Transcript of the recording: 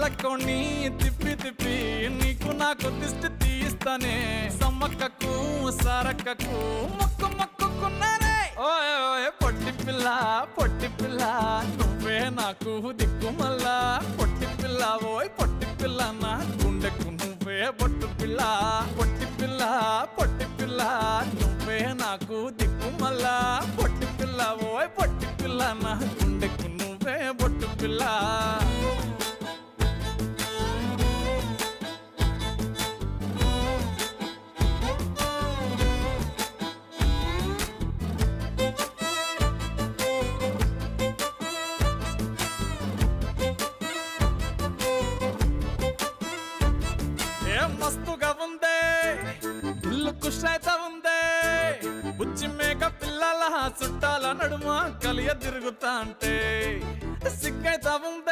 కళ్ళకోని తిప్పి తిప్పి నీకు నాకు దిష్టి తీయిస్తానే సమ్మక్కకు సారక్కకు మొక్కు మొక్కుకున్నానే ఓయ్ ఓయ్ పొట్టి పిల్ల నువ్వే నాకు దిక్కుమల్లా పొట్టి పిల్ల ఓయ్ పొట్టి పిల్ల నా గుండెకు నువ్వే బొట్టు పిల్ల పొట్టి పిల్ల నువ్వే నాకు దిక్కుమల్లా పొట్టి పిల్ల ఓయ్ పొట్టి పిల్ల నా గుండెకు నువ్వే బొట్టు పిల్ల మస్తుగా ఉందే ఇల్లు కుషైతా ఉందే బుచ్చి మేక పిల్లల చుట్టాల నడుమ కలియ తిరుగుతా అంటే సిగ్గైతా ఉందే